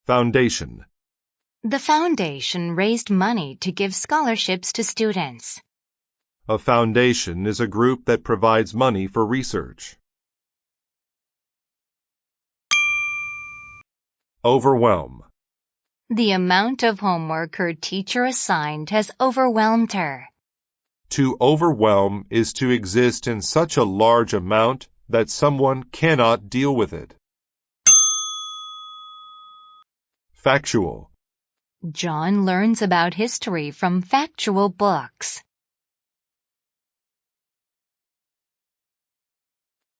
Foundation. The foundation raised money to give scholarships to students. A foundation is a group that provides money for research. Overwhelm. The amount of homework her teacher assigned has overwhelmed her. To overwhelm is to exist in such a large amount that someone cannot deal with it. Factual. John learns about history from factual books.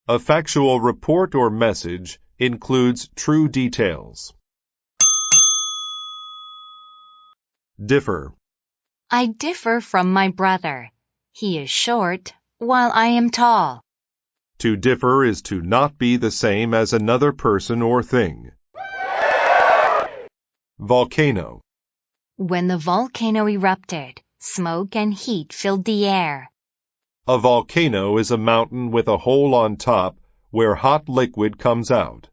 A factual report or message includes true details. Differ. I differ from my brother. He is short, while I am tall. To differ is to not be the same as another person or thing. Volcano. When the volcano erupted, smoke and heat filled the air. A volcano is a mountain with a hole on top where hot liquid comes out.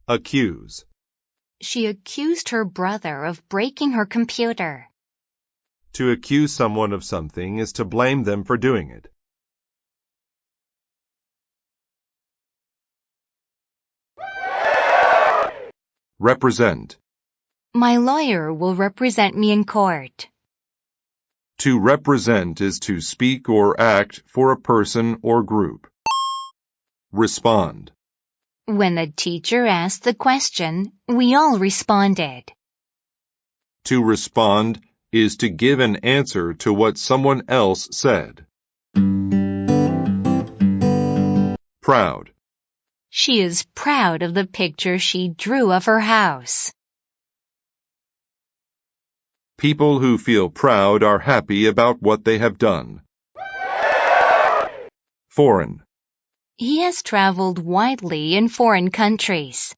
Accuse. She accused her brother of breaking her computer. To accuse someone of something is to blame them for doing it. Represent. My lawyer will represent me in court. To represent is to speak or act for a person or group. Respond. When the teacher asked the question, we all responded. To respond is to give an answer to what someone else said. Proud. She is proud of the picture she drew of her house. People who feel proud are happy about what they have done. Foreign. He has traveled widely in foreign countries.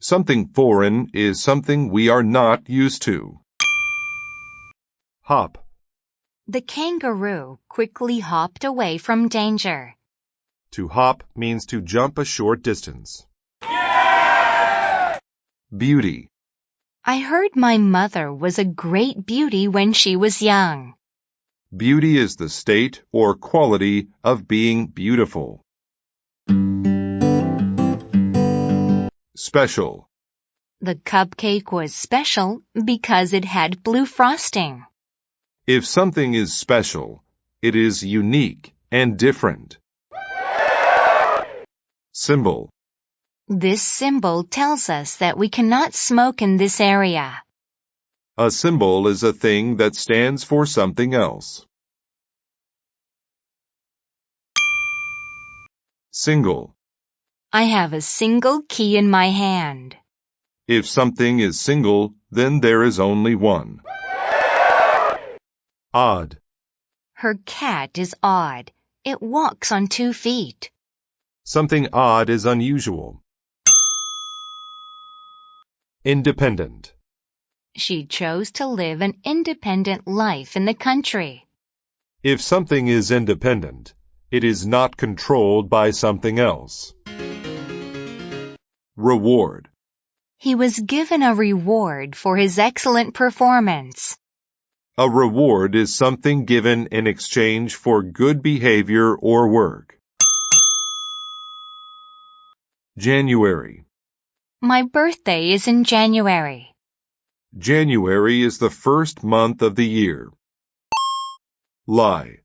Something foreign is something we are not used to. Hop. The kangaroo quickly hopped away from danger. To hop means to jump a short distance. Beauty. I heard my mother was a great beauty when she was young. Beauty is the state or quality of being beautiful. Special. The cupcake was special because it had blue frosting. If something is special, it is unique and different. Symbol. This symbol tells us that we cannot smoke in this area. A symbol is a thing that stands for something else. Single. I have a single key in my hand. If something is single, then there is only one. Odd. Her cat is odd. It walks on 2 feet. Something odd is unusual. Independent. She chose to live an independent life in the country. If something is independent, it is not controlled by something else. Reward. He was given a reward for his excellent performance. A reward is something given in exchange for good behavior or work. January. My birthday is in January. January is the first month of the year. Lie.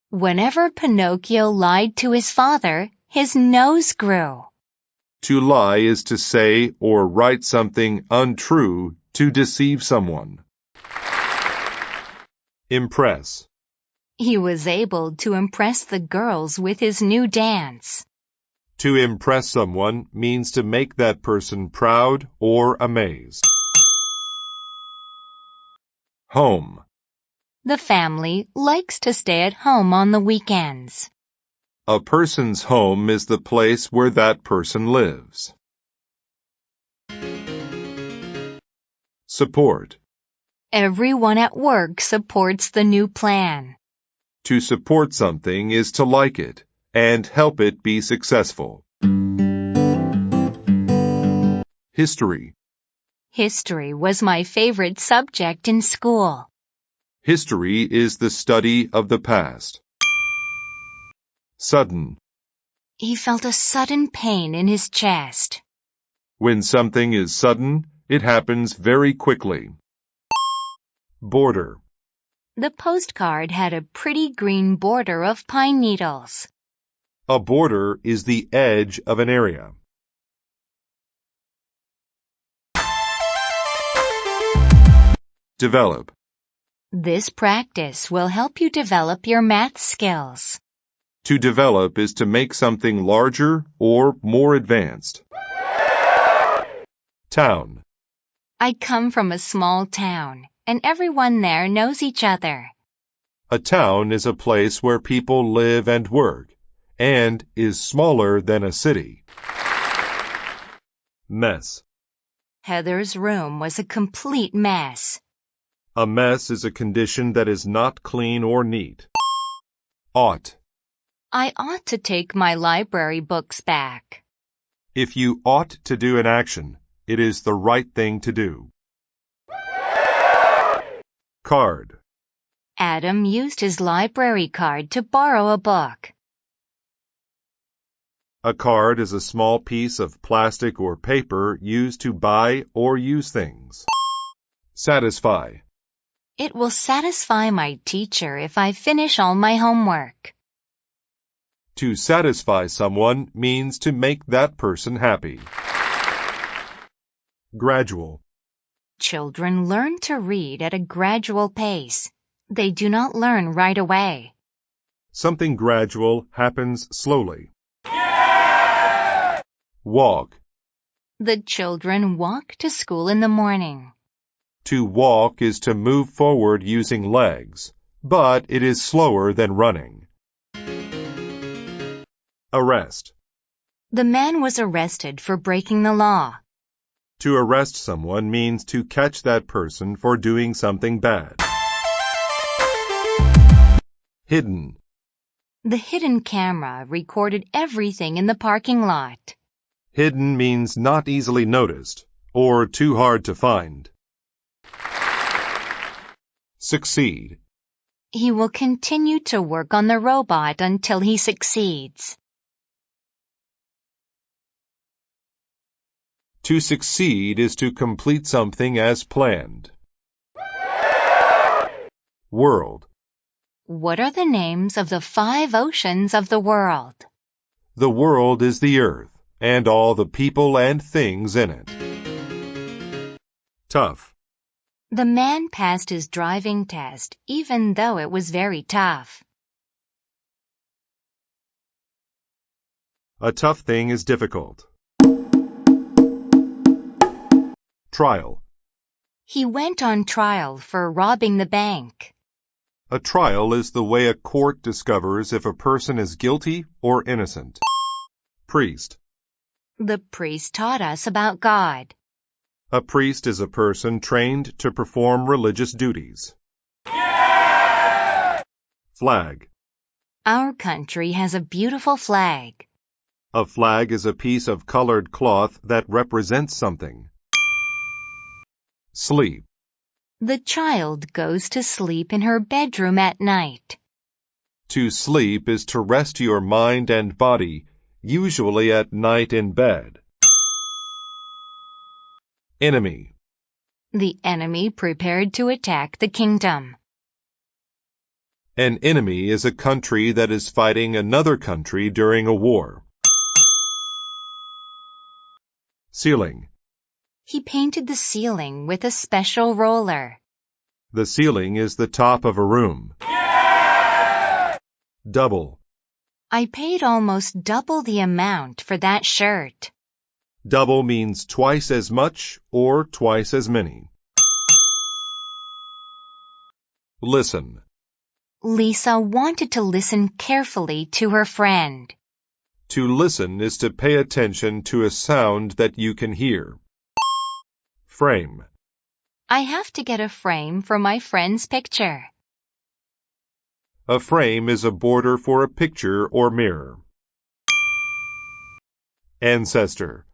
Whenever Pinocchio lied to his father, his nose grew. To lie is to say or write something untrue to deceive someone. Impress. He was able to impress the girls with his new dance. To impress someone means to make that person proud or amazed. Home. The family likes to stay at home on the weekends. A person's home is the place where that person lives. Support. Everyone at work supports the new plan. To support something is to like it and help it be successful. History. History was my favorite subject in school. History is the study of the past. Sudden. He felt a sudden pain in his chest. When something is sudden, it happens very quickly. Border. The postcard had a pretty green border of pine needles. A border is the edge of an area. Develop. This practice will help you develop your math skills. To develop is to make something larger or more advanced. Town. I come from a small town, and everyone there knows each other. A town is a place where people live and work, and is smaller than a city. Mess. Heather's room was a complete mess. A mess is a condition that is not clean or neat. Ought. I ought to take my library books back. If you ought to do an action, it is the right thing to do. Card. Adam used his library card to borrow a book. A card is a small piece of plastic or paper used to buy or use things. Satisfy. It will satisfy my teacher if I finish all my homework. To satisfy someone means to make that person happy. Gradual. Children learn to read at a gradual pace. They do not learn right away. Something gradual happens slowly. Walk. The children walk to school in the morning. To walk is to move forward using legs, but it is slower than running. Arrest. The man was arrested for breaking the law. To arrest someone means to catch that person for doing something bad. Hidden. The hidden camera recorded everything in the parking lot. Hidden means not easily noticed or too hard to find. Succeed. He will continue to work on the robot until he succeeds. To succeed is to complete something as planned. World. What are the names of the 5 oceans of the world? The world is the earth and all the people and things in it. Tough. The man passed his driving test even though it was very tough. A tough thing is difficult. Trial. He went on trial for robbing the bank. A trial is the way a court discovers if a person is guilty or innocent. Priest. The priest taught us about God. A priest is a person trained to perform religious duties. Flag. Our country has a beautiful flag. A flag is a piece of colored cloth that represents something. Sleep. The child goes to sleep in her bedroom at night. To sleep is to rest your mind and body, usually at night in bed. Enemy. The enemy prepared to attack the kingdom. An enemy is a country that is fighting another country during a war. Ceiling. He painted the ceiling with a special roller. The ceiling is the top of a room. Double. I paid almost double the amount for that shirt. Double means twice as much or twice as many. Listen. Lisa wanted to listen carefully to her friend. To listen is to pay attention to a sound that you can hear. Frame. I have to get a frame for my friend's picture. A frame is a border for a picture or mirror. Ancestor.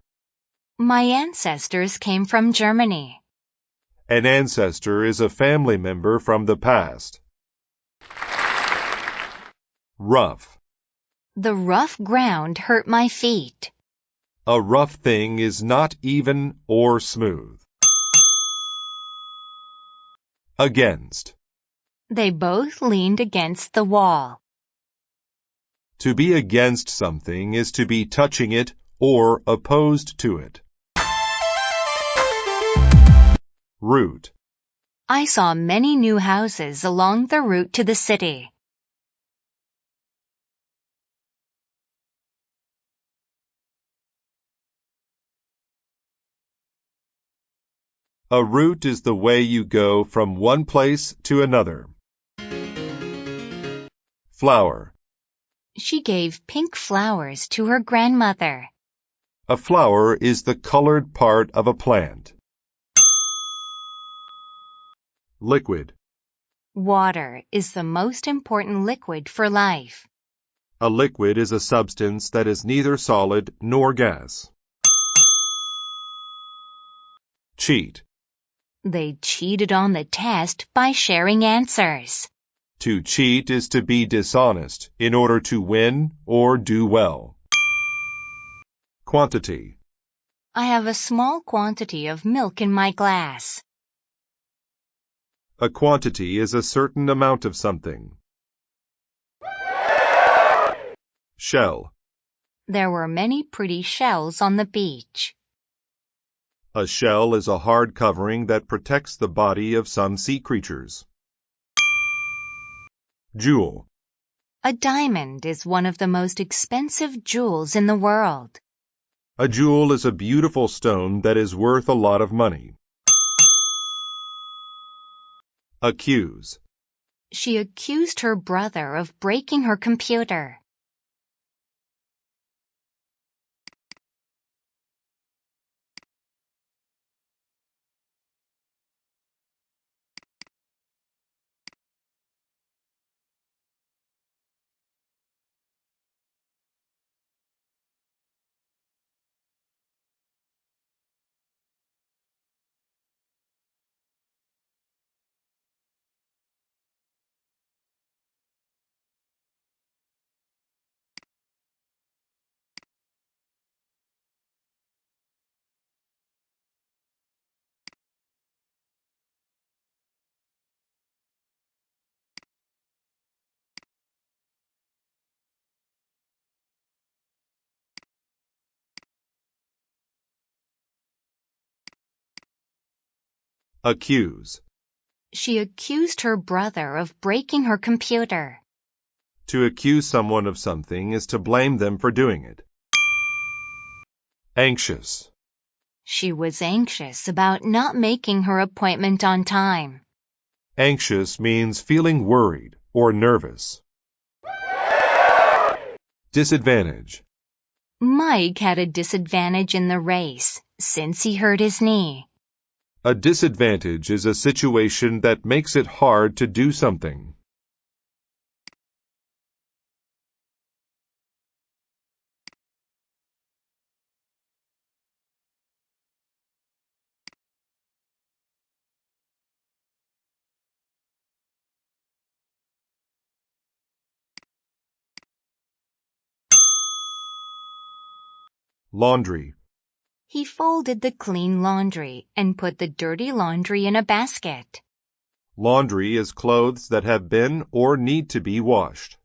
My ancestors came from Germany. An ancestor is a family member from the past. Rough. The rough ground hurt my feet. A rough thing is not even or smooth. Against. They both leaned against the wall. To be against something is to be touching it or opposed to it. Route. I saw many new houses along the route to the city. A route is the way you go from one place to another. Flower. She gave pink flowers to her grandmother. A flower is the colored part of a plant. Liquid. Water is the most important liquid for life. A liquid is a substance that is neither solid nor gas. Cheat. They cheated on the test by sharing answers. To cheat is to be dishonest in order to win or do well. Quantity. I have a small quantity of milk in my glass. A quantity is a certain amount of something. Shell. There were many pretty shells on the beach. A shell is a hard covering that protects the body of some sea creatures. Jewel. A diamond is one of the most expensive jewels in the world. A jewel is a beautiful stone that is worth a lot of money. Accuse. She accused her brother of breaking her computer. Accuse. She accused her brother of breaking her computer. To accuse someone of something is to blame them for doing it. Anxious. She was anxious about not making her appointment on time. Anxious means feeling worried or nervous. Disadvantage. Mike had a disadvantage in the race since he hurt his knee. A disadvantage is a situation that makes it hard to do something. Laundry. He folded the clean laundry and put the dirty laundry in a basket. Laundry is clothes that have been or need to be washed.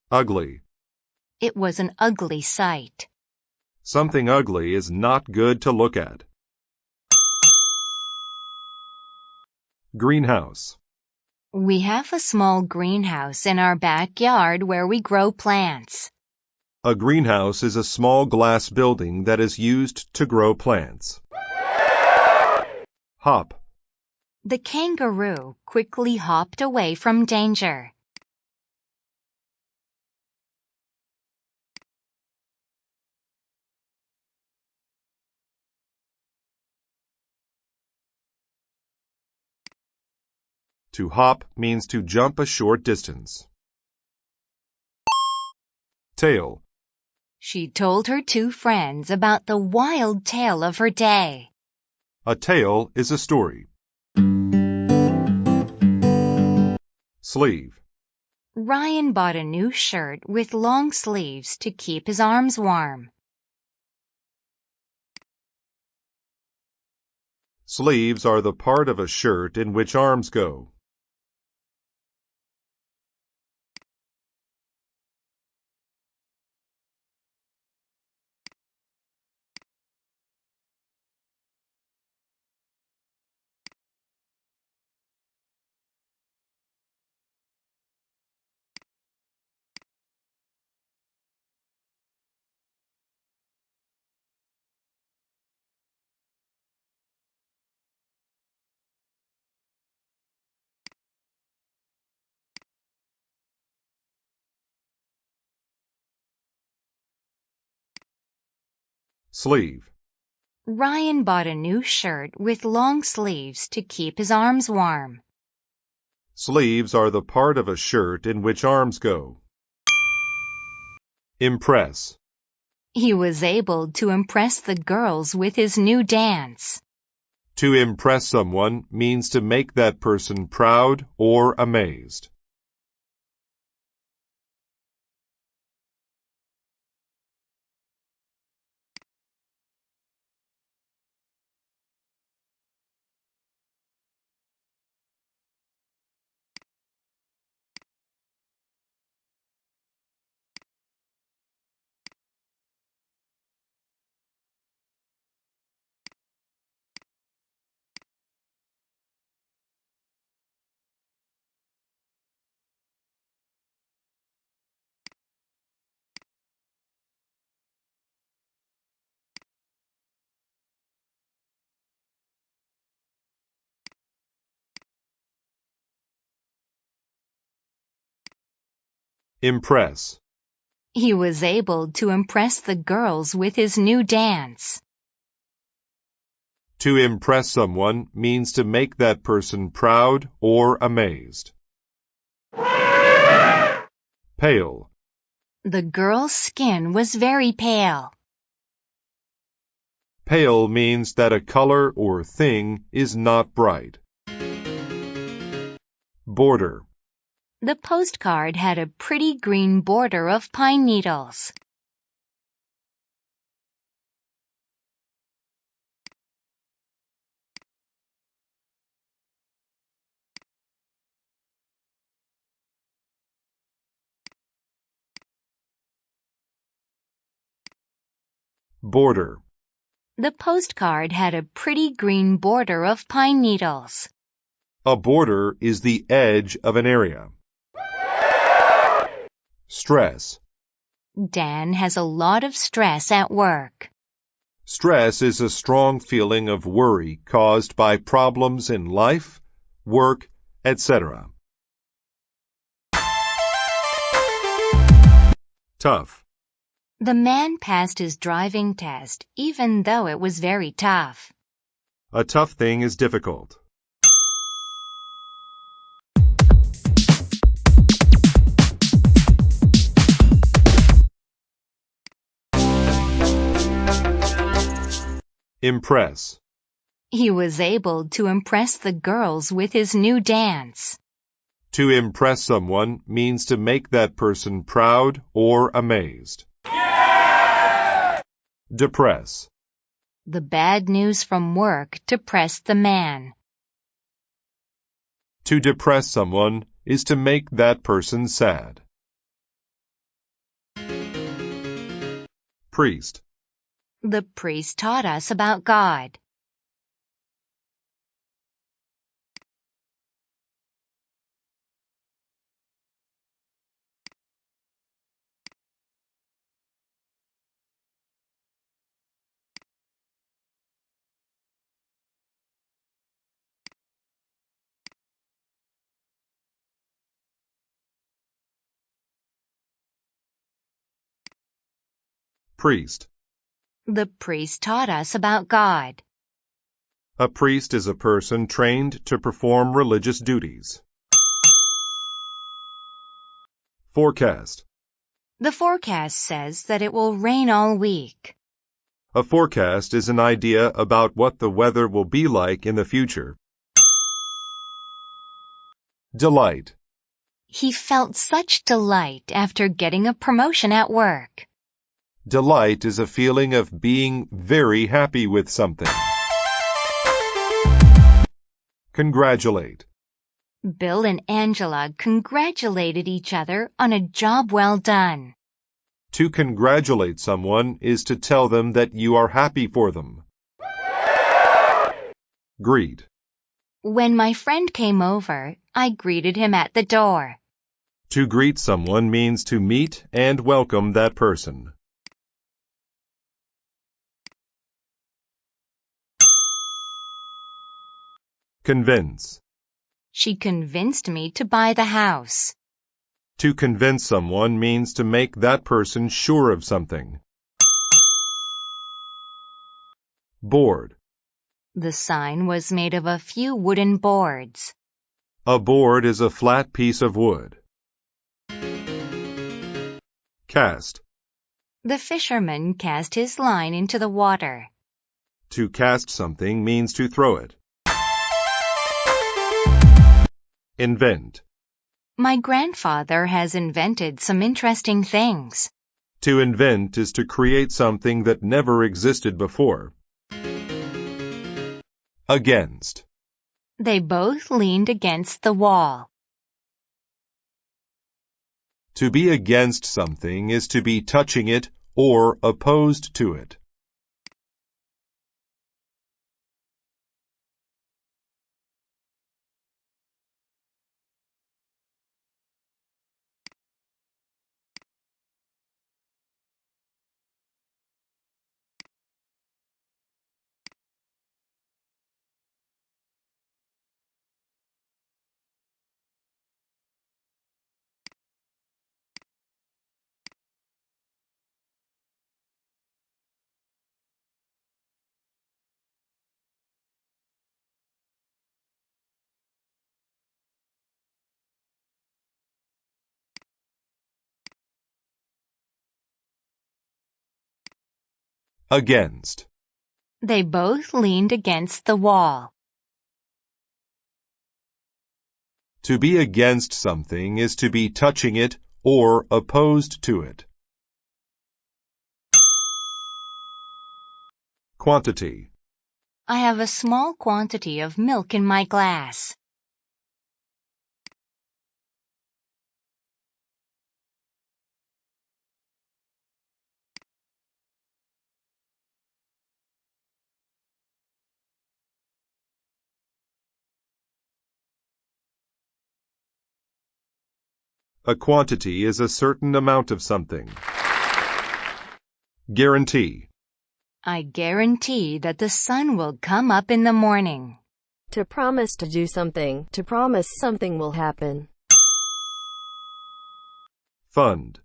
Ugly. It was an ugly sight. Something ugly is not good to look at. Greenhouse. We have a small greenhouse in our backyard where we grow plants. A greenhouse is a small glass building that is used to grow plants. Hop. The kangaroo quickly hopped away from danger. To hop means to jump a short distance. Tail. She told her two friends about the wild tale of her day. A tale is a story. Sleeve. Ryan bought a new shirt with long sleeves to keep his arms warm. Sleeves are the part of a shirt in which arms go. Sleeve. Ryan bought a new shirt with long sleeves to keep his arms warm. Sleeves are the part of a shirt in which arms go. Impress. He was able to impress the girls with his new dance. To impress someone means to make that person proud or amazed. Impress. He was able to impress the girls with his new dance. To impress someone means to make that person proud or amazed. Pale. The girl's skin was very pale. Pale means that a color or thing is not bright. Border. The postcard had a pretty green border of pine needles. Border. The postcard had a pretty green border of pine needles. A border is the edge of an area. Stress. Dan has a lot of stress at work. Stress is a strong feeling of worry caused by problems in life, work, etc. Tough. The man passed his driving test even though it was very tough. A tough thing is difficult. Impress. He was able to impress the girls with his new dance. To impress someone means to make that person proud or amazed. Depress. The bad news from work depressed the man. To depress someone is to make that person sad. Priest. The priest taught us about God. Priest. The priest taught us about God. A priest is a person trained to perform religious duties. Forecast. The forecast says that it will rain all week. A forecast is an idea about what the weather will be like in the future. Delight. He felt such delight after getting a promotion at work. Delight is a feeling of being very happy with something. Congratulate. Bill and Angela congratulated each other on a job well done. To congratulate someone is to tell them that you are happy for them. Greet. When my friend came over, I greeted him at the door. To greet someone means to meet and welcome that person. Convince. She convinced me to buy the house. To convince someone means to make that person sure of something. Board. The sign was made of a few wooden boards. A board is a flat piece of wood. Cast. The fisherman cast his line into the water. To cast something means to throw it. Invent. My grandfather has invented some interesting things. To invent is to create something that never existed before. Against. They both leaned against the wall. To be against something is to be touching it or opposed to it. Against. They both leaned against the wall. To be against something is to be touching it or opposed to it. Quantity. I have a small quantity of milk in my glass. A quantity is a certain amount of something. Guarantee. I guarantee that the sun will come up in the morning. To promise to do something. To promise something will happen. Fund.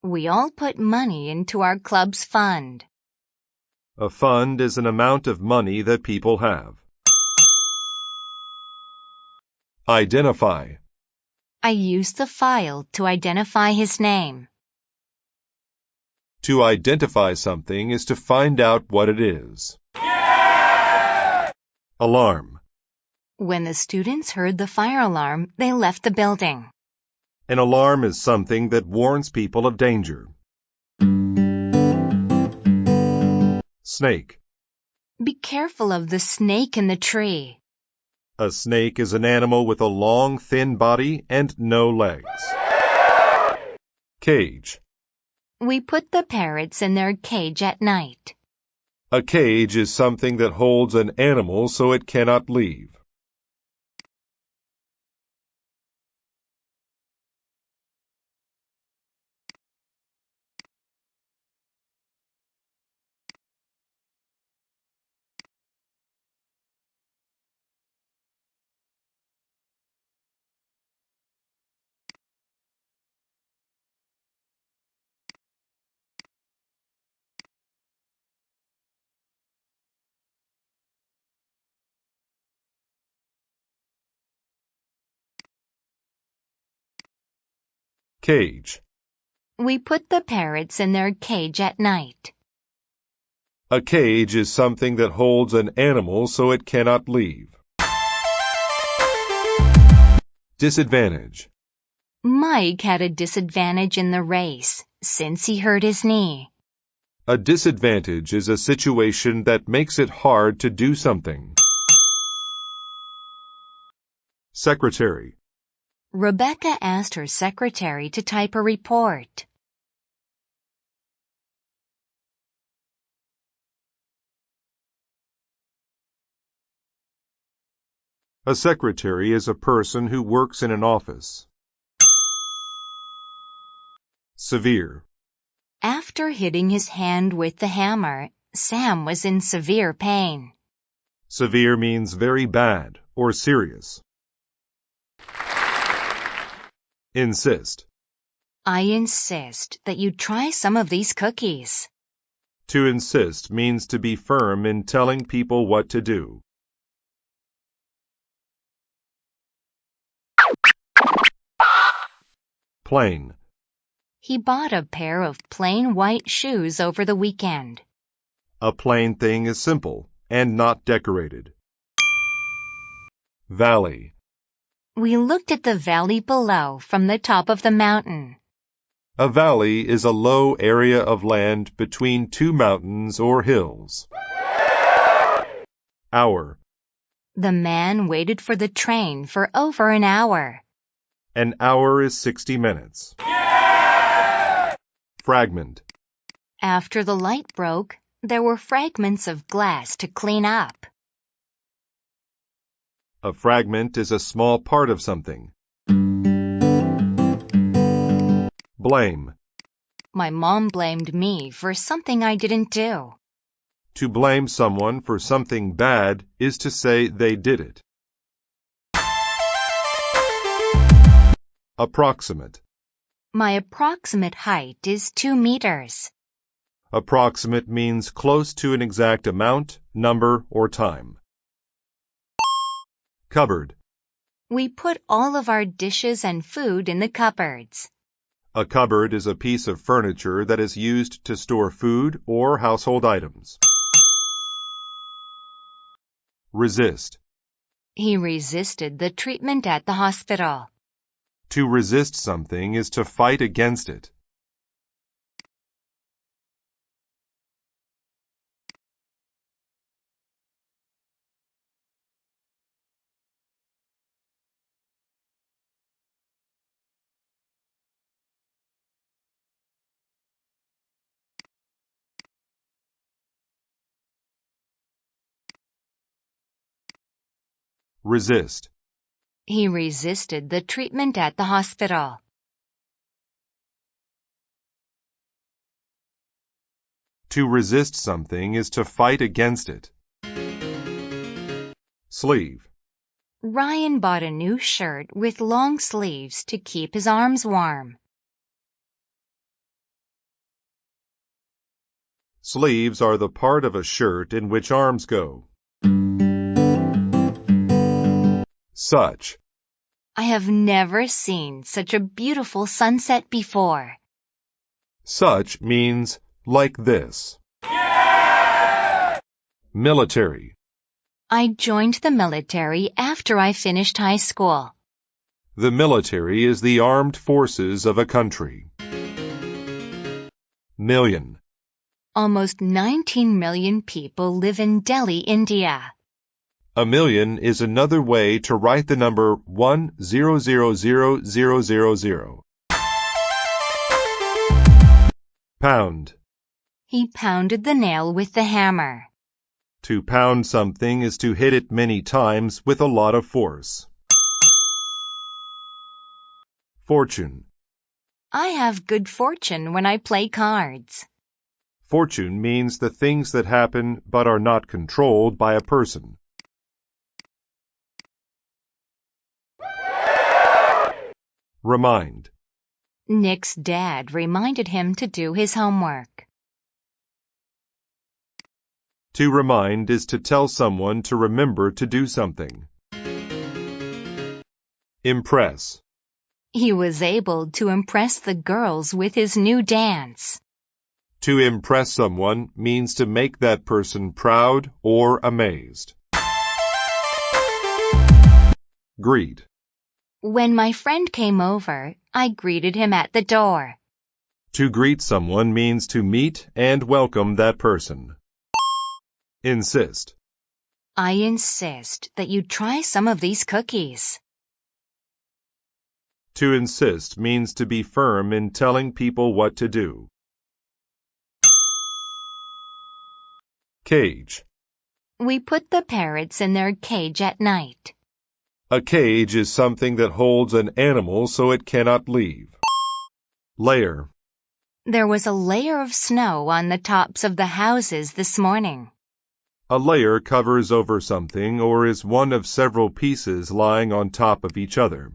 We all put money into our club's fund. A fund is an amount of money that people have. Identify. I used the file to identify his name. To identify something is to find out what it is. Alarm. When the students heard the fire alarm, they left the building. An alarm is something that warns people of danger. Snake. Be careful of the snake in the tree. A snake is an animal with a long, thin body and no legs. Cage. We put the parrots in their cage at night. A cage is something that holds an animal so it cannot leave. Cage. We put the parrots in their cage at night. A cage is something that holds an animal so it cannot leave. Disadvantage. Mike had a disadvantage in the race since he hurt his knee. A disadvantage is a situation that makes it hard to do something. Secretary. Rebecca asked her secretary to type a report. A secretary is a person who works in an office. Severe. After hitting his hand with the hammer, Sam was in severe pain. Severe means very bad or serious. Insist. I insist that you try some of these cookies. To insist means to be firm in telling people what to do. Plain. He bought a pair of plain white shoes over the weekend. A plain thing is simple and not decorated. Valley. We looked at the valley below from the top of the mountain. A valley is a low area of land between two mountains or hills. Hour. The man waited for the train for over an hour. An hour is 60 minutes. Fragment. After the light broke, there were fragments of glass to clean up. A fragment is a small part of something. Blame. My mom blamed me for something I didn't do. To blame someone for something bad is to say they did it. Approximate. My approximate height is 2 meters. Approximate means close to an exact amount, number, or time. Cupboard. We put all of our dishes and food in the cupboards. A cupboard is a piece of furniture that is used to store food or household items. Resist. He resisted the treatment at the hospital. To resist something is to fight against it. Resist. He resisted the treatment at the hospital. To resist something is to fight against it. Sleeve. Ryan bought a new shirt with long sleeves to keep his arms warm. Sleeves are the part of a shirt in which arms go. Such. I have never seen such a beautiful sunset before. Such means like this. Military. I joined the military after I finished high school. The military is the armed forces of a country. Million. Almost 19 million people live in Delhi, India. A million is another way to write the number 1,000,000. Pound. He pounded the nail with the hammer. To pound something is to hit it many times with a lot of force. Fortune. I have good fortune when I play cards. Fortune means the things that happen but are not controlled by a person. Remind. Nick's dad reminded him to do his homework. To remind is to tell someone to remember to do something. Impress. He was able to impress the girls with his new dance. To impress someone means to make that person proud or amazed. Greet. When my friend came over, I greeted him at the door. To greet someone means to meet and welcome that person. Insist. I insist that you try some of these cookies. To insist means to be firm in telling people what to do. Cage. We put the parrots in their cage at night. A cage is something that holds an animal so it cannot leave. Layer. There was a layer of snow on the tops of the houses this morning. A layer covers over something or is one of several pieces lying on top of each other.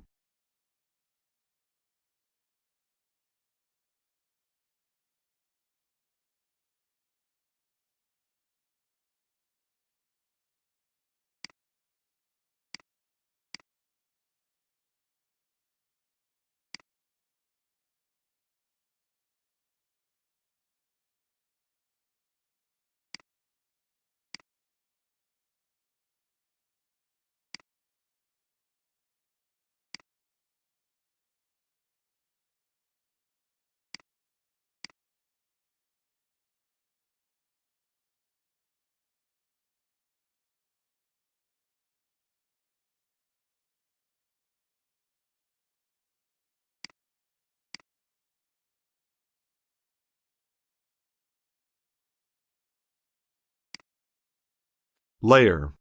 Layer.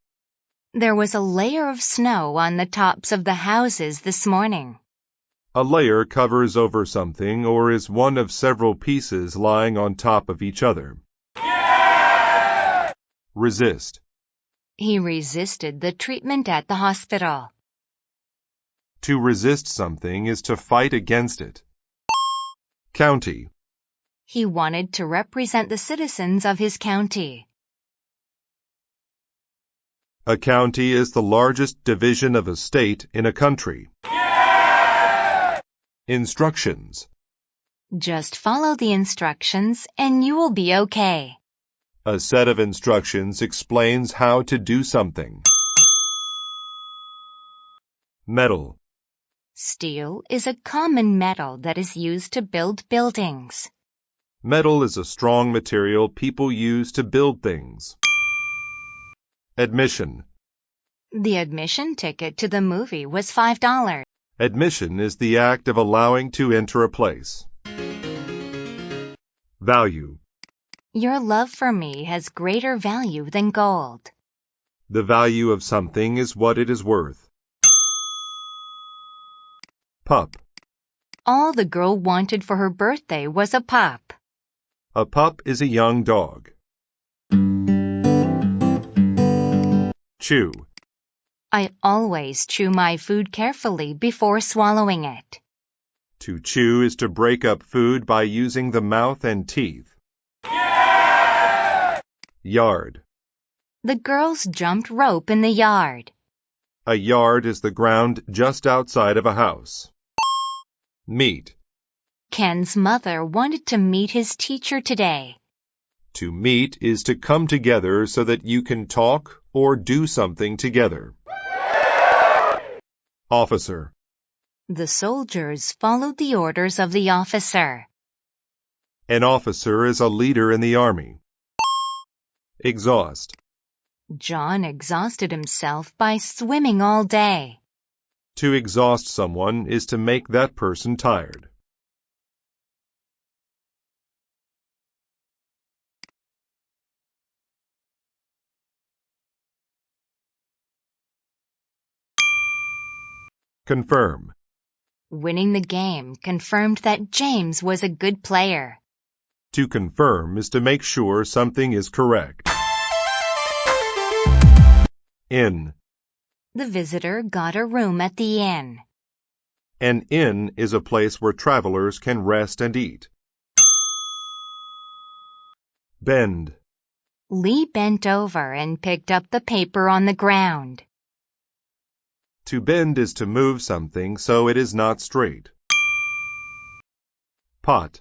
There was a layer of snow on the tops of the houses this morning. A layer covers over something or is one of several pieces lying on top of each other. Yeah! Resist. He resisted the treatment at the hospital. To resist something is to fight against it. County. He wanted to represent the citizens of his county. A county is the largest division of a state in a country. Yeah! Instructions. Just follow the instructions and you will be okay. A set of instructions explains how to do something. Metal. Steel is a common metal that is used to build buildings. Metal is a strong material people use to build things. Admission. The admission ticket to the movie was $5. Admission is the act of allowing to enter a place. Value. Your love for me has greater value than gold. The value of something is what it is worth. Pup. All the girl wanted for her birthday was a pup. A pup is a young dog. Chew. I always chew my food carefully before swallowing it. To chew is to break up food by using the mouth and teeth. Yeah! Yard. The girls jumped rope in the yard. A yard is the ground just outside of a house. Meet. Ken's mother wanted to meet his teacher today. To meet is to come together so that you can talk or do something together. Officer. The soldiers followed the orders of the officer. An officer is a leader in the army. Exhaust. John exhausted himself by swimming all day. To exhaust someone is to make that person tired. Confirm. Winning the game confirmed that James was a good player. To confirm is to make sure something is correct. Inn. The visitor got a room at the inn. An inn is a place where travelers can rest and eat. Bend. Lee bent over and picked up the paper on the ground. To bend is to move something so it is not straight. Pot.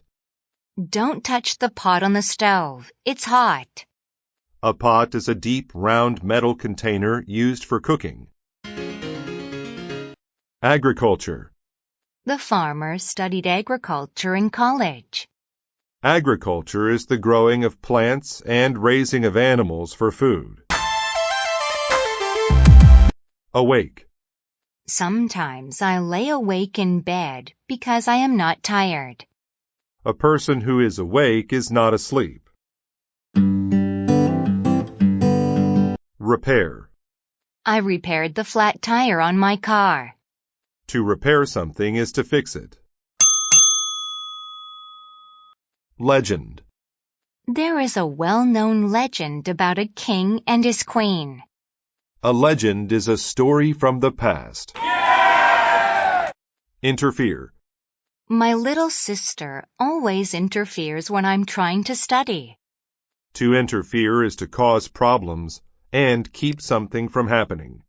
Don't touch the pot on the stove. It's hot. A pot is a deep, round metal container used for cooking. Agriculture. The farmer studied agriculture in college. Agriculture is the growing of plants and raising of animals for food. Awake. Sometimes I lay awake in bed because I am not tired. A person who is awake is not asleep. Repair. I repaired the flat tire on my car. To repair something is to fix it. Legend. There is a well-known legend about a king and his queen. A legend is a story from the past. Interfere. My little sister always interferes when I'm trying to study. To interfere is to cause problems and keep something from happening.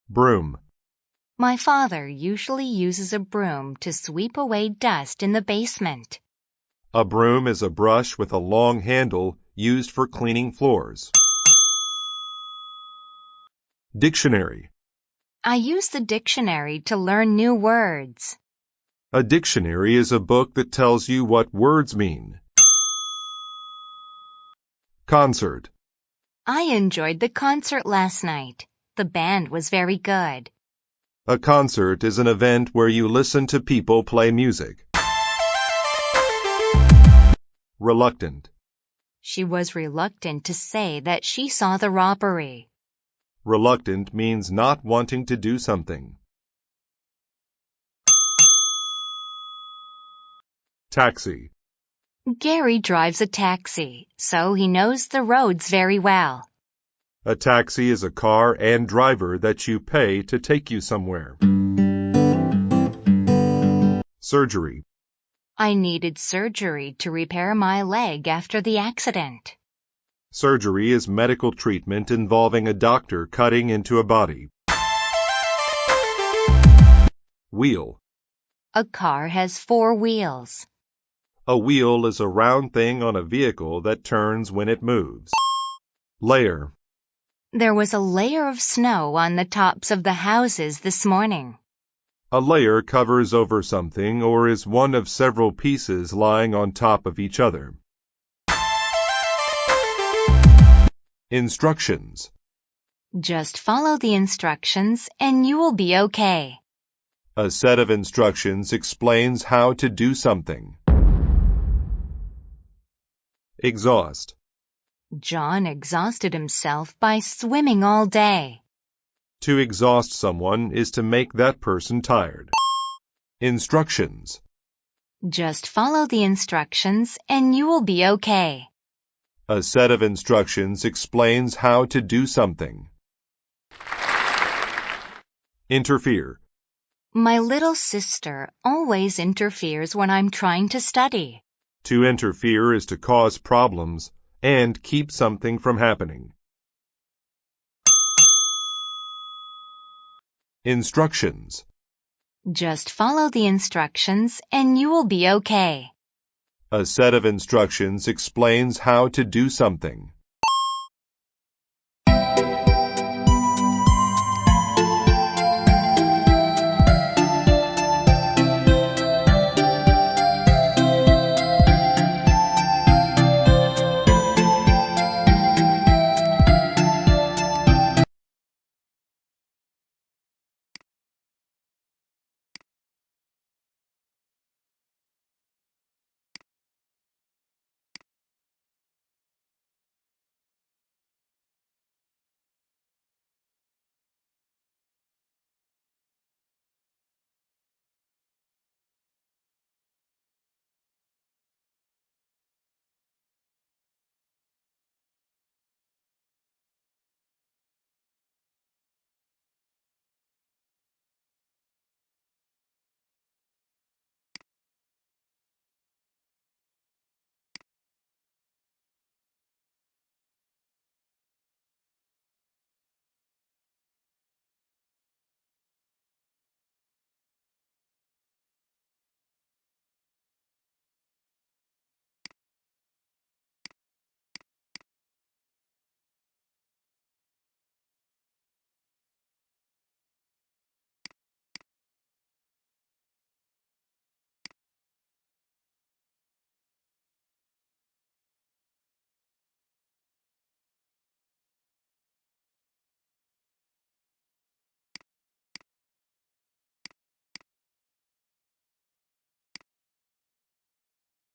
Broom. My father usually uses a broom to sweep away dust in the basement. A broom is a brush with a long handle used for cleaning floors. Dictionary. I use the dictionary to learn new words. A dictionary is a book that tells you what words mean. Concert. I enjoyed the concert last night. The band was very good. A concert is an event where you listen to people play music. Reluctant. She was reluctant to say that she saw the robbery. Reluctant means not wanting to do something. Taxi. Gary drives a taxi, so he knows the roads very well. A taxi is a car and driver that you pay to take you somewhere. Surgery. I needed surgery to repair my leg after the accident. Surgery is medical treatment involving a doctor cutting into a body. Wheel. A car has 4 wheels. A wheel is a round thing on a vehicle that turns when it moves. Layer. There was a layer of snow on the tops of the houses this morning. A layer covers over something or is one of several pieces lying on top of each other. Instructions. Just follow the instructions and you will be okay. A set of instructions explains how to do something. Exhaust. John exhausted himself by swimming all day. To exhaust someone is to make that person tired. Instructions. Just follow the instructions and you will be okay. A set of instructions explains how to do something. Interfere. My little sister always interferes when I'm trying to study. To interfere is to cause problems and keep something from happening. Instructions. Just follow the instructions and you will be okay. A set of instructions explains how to do something.